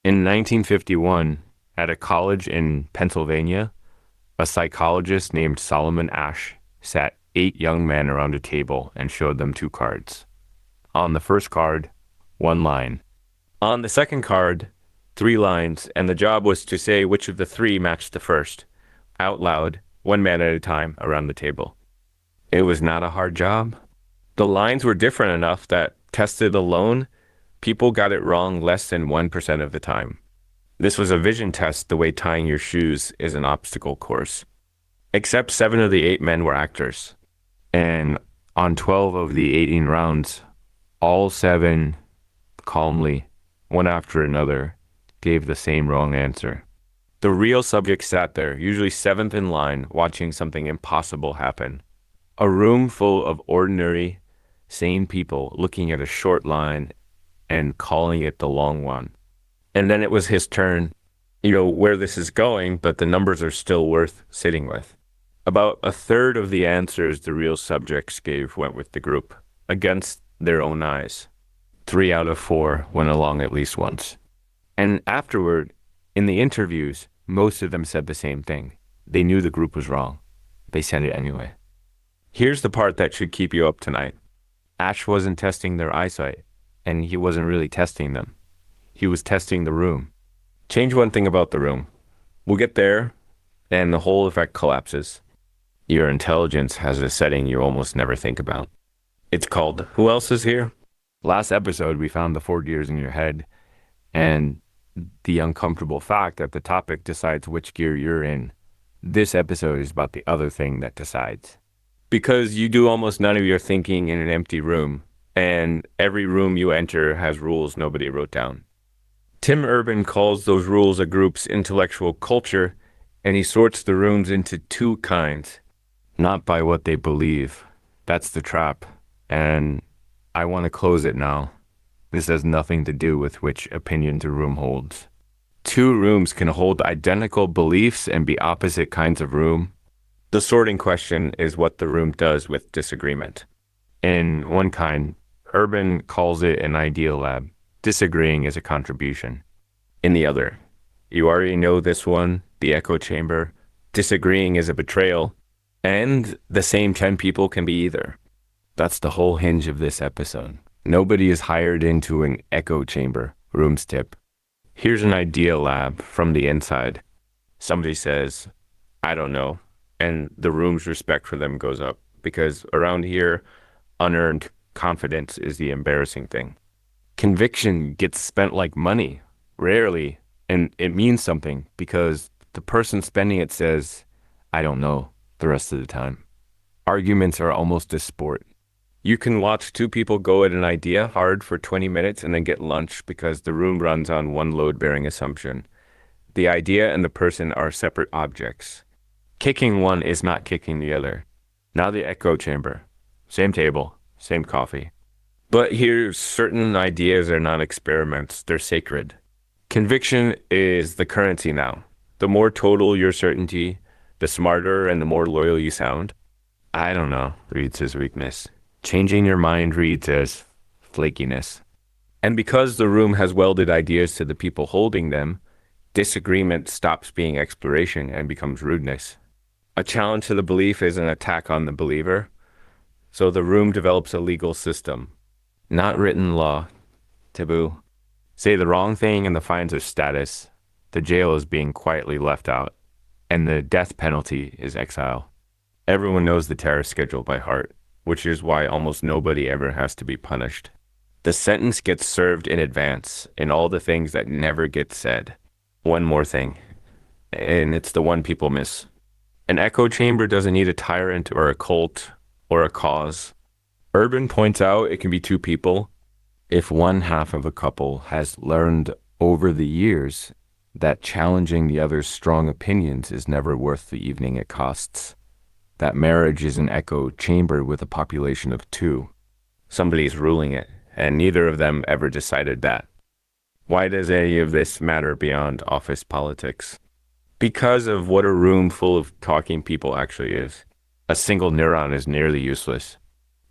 In 1951, at a college in Pennsylvania, a psychologist named Solomon Asch sat 8 young men around a table and showed them 2 cards. On the first card, 1 line. On the second card, 3 lines, and the job was to say which of the 3 matched the first, out loud, 1 man at a time around the table. It was not a hard job. The lines were different enough that, tested alone, people got it wrong less than 1% of the time. This was a vision test the way tying your shoes is an obstacle course. Except 7 of the 8 men were actors. And on 12 of the 18 rounds, all 7 calmly, one after another, gave the same wrong answer. The real subject sat there, usually 7th in line, watching something impossible happen. A room full of ordinary, sane people looking at a short line and calling it the long one. And then it was his turn. You know where this is going, but the numbers are still worth sitting with. About a third of the answers the real subjects gave went with the group, against their own eyes. 3 out of 4 went along at least once. And afterward, in the interviews, most of them said the same thing. They knew the group was wrong. They said it anyway. Here's the part that should keep you up tonight. Asch wasn't testing their eyesight, and he wasn't really testing them. He was testing the room. Change one thing about the room. We'll get there, and the whole effect collapses. Your intelligence has a setting you almost never think about. It's called Who Else Is Here? Last episode, we found the 4 gears in your head, and the uncomfortable fact that the topic decides which gear you're in. This episode is about the other thing that decides. Because you do almost none of your thinking in an empty room, and every room you enter has rules nobody wrote down. Tim Urban calls those rules a group's intellectual culture, and he sorts the rooms into 2 kinds. Not by what they believe. That's the trap. And I want to close it now. This has nothing to do with which opinions a room holds. 2 rooms can hold identical beliefs and be opposite kinds of room. The sorting question is what the room does with disagreement. In one kind, Urban calls it an ideal lab. Disagreeing is a contribution. In the other, you already know this one, the echo chamber. Disagreeing is a betrayal. And the same 10 people can be either. That's the whole hinge of this episode. Nobody is hired into an echo chamber. Room's tip. Here's an idea lab from the inside. Somebody says, I don't know. And the room's respect for them goes up. Because around here, unearned confidence is the embarrassing thing. Conviction gets spent like money. Rarely. And it means something because the person spending it says, I don't know. The rest of the time. Arguments are almost a sport. You can watch 2 people go at an idea hard for 20 minutes and then get lunch because the room runs on one load-bearing assumption. The idea and the person are separate objects. Kicking one is not kicking the other. Now the echo chamber. Same table, same coffee. But here, certain ideas are not experiments, they're sacred. Conviction is the currency now. The more total your certainty, the smarter and the more loyal you sound. I don't know, reads as weakness. Changing your mind reads as flakiness. And because the room has welded ideas to the people holding them, disagreement stops being exploration and becomes rudeness. A challenge to the belief is an attack on the believer. So the room develops a legal system. Not written law. Taboo. Say the wrong thing and the fines are status. The jail is being quietly left out. And the death penalty is exile. Everyone knows the tariff schedule by heart, which is why almost nobody ever has to be punished. The sentence gets served in advance in all the things that never get said. One more thing, and it's the one people miss. An echo chamber doesn't need a tyrant or a cult or a cause. Urban points out it can be 2 people. If one half of a couple has learned over the years that challenging the other's strong opinions is never worth the evening it costs. That marriage is an echo chamber with a population of 2. Somebody's ruling it, and neither of them ever decided that. Why does any of this matter beyond office politics? Because of what a room full of talking people actually is. A single neuron is nearly useless.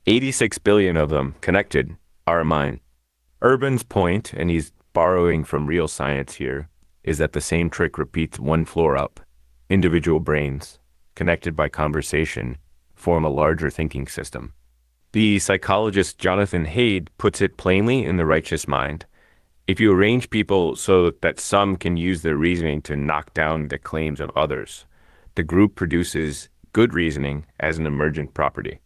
86 billion of them connected are mine. Urban's point, and he's borrowing from real science here is that the same trick repeats one floor up. Individual brains, connected by conversation, form a larger thinking system. The psychologist Jonathan Haidt puts it plainly in The Righteous Mind. If you arrange people so that some can use their reasoning to knock down the claims of others, the group produces good reasoning as an emergent property.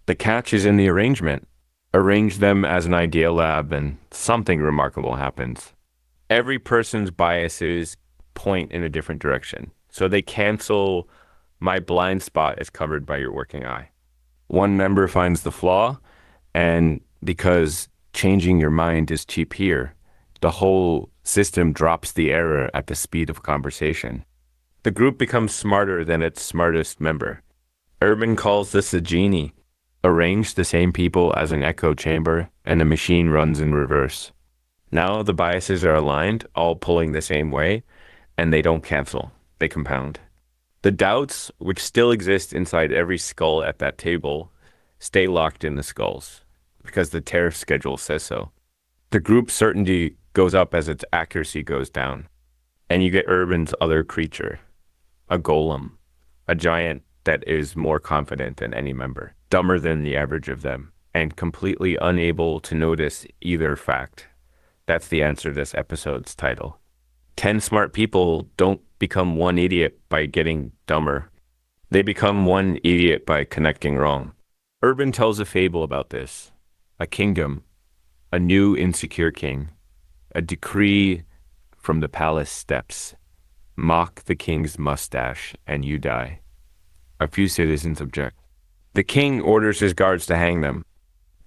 The catch is in the arrangement. Arrange them as an ideal lab and something remarkable happens. Every person's biases point in a different direction, so they cancel. My blind spot is covered by your working eye. One member finds the flaw, and because changing your mind is cheap here, the whole system drops the error at the speed of conversation. The group becomes smarter than its smartest member. Urban calls this a genie. Arrange the same people as an echo chamber, and the machine runs in reverse. Now the biases are aligned, all pulling the same way, and they don't cancel, they compound. The doubts, which still exist inside every skull at that table, stay locked in the skulls, because the tariff schedule says so. The group certainty goes up as its accuracy goes down, and you get Urban's other creature, a golem, a giant that is more confident than any member, dumber than the average of them, and completely unable to notice either fact. That's the answer to this episode's title. 10 smart people don't become one idiot by getting dumber. They become one idiot by connecting wrong. Urban tells a fable about this. A kingdom, a new insecure king, a decree from the palace steps. Mock the king's mustache and you die. A few citizens object. The king orders his guards to hang them.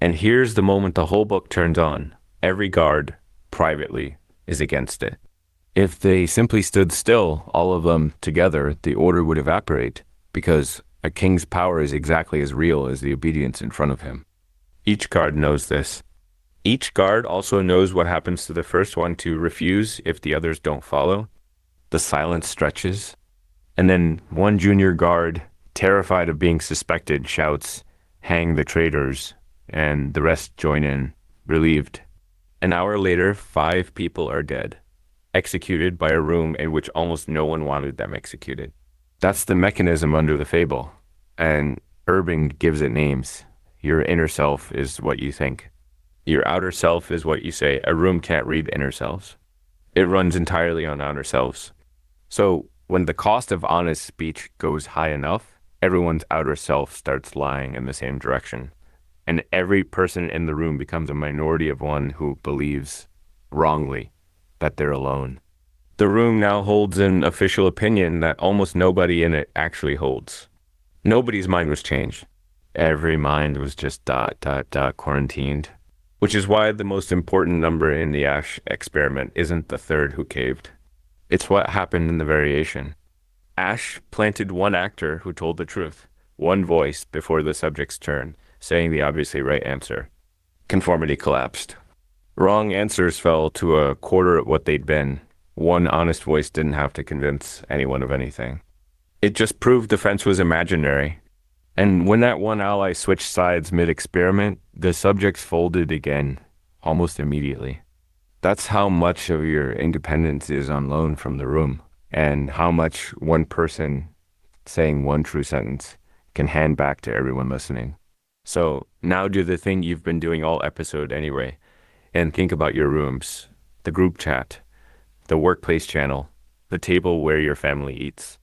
And here's the moment the whole book turns on. Every guard, privately, is against it. If they simply stood still, all of them together, the order would evaporate, because a king's power is exactly as real as the obedience in front of him. Each guard knows this. Each guard also knows what happens to the first one to refuse if the others don't follow. The silence stretches, and then one junior guard, terrified of being suspected, shouts, "Hang the traitors," and the rest join in, relieved. An hour later, 5 people are dead, executed by a room in which almost no one wanted them executed. That's the mechanism under the fable, and Urban gives it names. Your inner self is what you think. Your outer self is what you say. A room can't read inner selves. It runs entirely on outer selves. So when the cost of honest speech goes high enough, everyone's outer self starts lying in the same direction. And every person in the room becomes a minority of one who believes, wrongly, that they're alone. The room now holds an official opinion that almost nobody in it actually holds. Nobody's mind was changed. Every mind was just ... quarantined. Which is why the most important number in the Asch experiment isn't the third who caved. It's what happened in the variation. Asch planted one actor who told the truth, one voice before the subject's turn, saying the obviously right answer. Conformity collapsed. Wrong answers fell to a quarter of what they'd been. One honest voice didn't have to convince anyone of anything. It just proved defense was imaginary. And when that one ally switched sides mid-experiment, the subjects folded again, almost immediately. That's how much of your independence is on loan from the room, and how much one person saying one true sentence can hand back to everyone listening. So now do the thing you've been doing all episode anyway, and think about your rooms, the group chat, the workplace channel, the table where your family eats.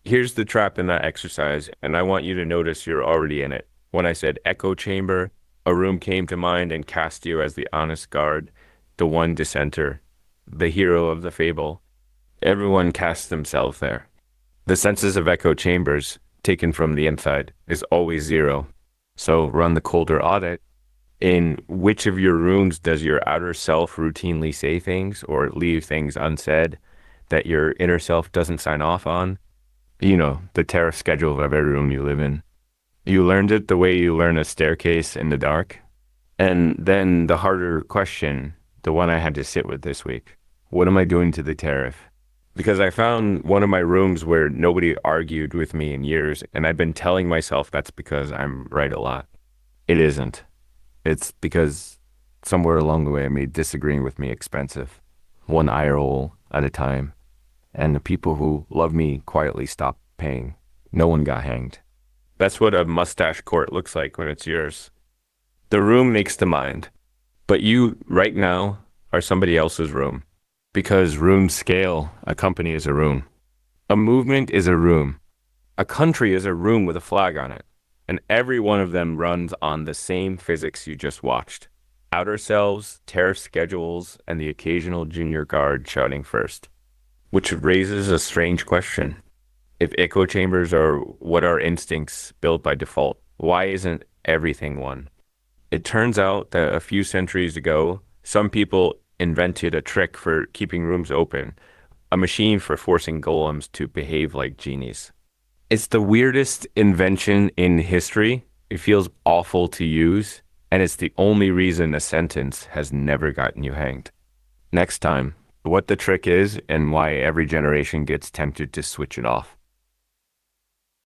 Here's the trap in that exercise, and I want you to notice you're already in it. When I said echo chamber, a room came to mind and cast you as the honest guard, the one dissenter, the hero of the fable. Everyone casts themselves there. The census of echo chambers, taken from the inside, is always 0. So run the colder audit. In which of your rooms does your outer self routinely say things or leave things unsaid that your inner self doesn't sign off on? You know, the tariff schedule of every room you live in. You learned it the way you learn a staircase in the dark. And then the harder question, the one I had to sit with this week. What am I doing to the tariff? Because I found one of my rooms where nobody argued with me in years, and I've been telling myself that's because I'm right a lot. It isn't. It's because somewhere along the way I made disagreeing with me expensive. one eye roll at a time. And the people who love me quietly stopped paying. No one got hanged. That's what a mustache court looks like when it's yours. The room makes the mind, but you right now are somebody else's room. Because rooms scale, a company is a room. A movement is a room. A country is a room with a flag on it. And every one of them runs on the same physics you just watched. Outer selves, tariff schedules, and the occasional junior guard shouting first. Which raises a strange question. If echo chambers are what our instincts built by default, why isn't everything one? It turns out that a few centuries ago, some people invented a trick for keeping rooms open, a machine for forcing golems to behave like genies. It's the weirdest invention in history. It feels awful to use, and it's the only reason a sentence has never gotten you hanged. Next time, what the trick is and why every generation gets tempted to switch it off.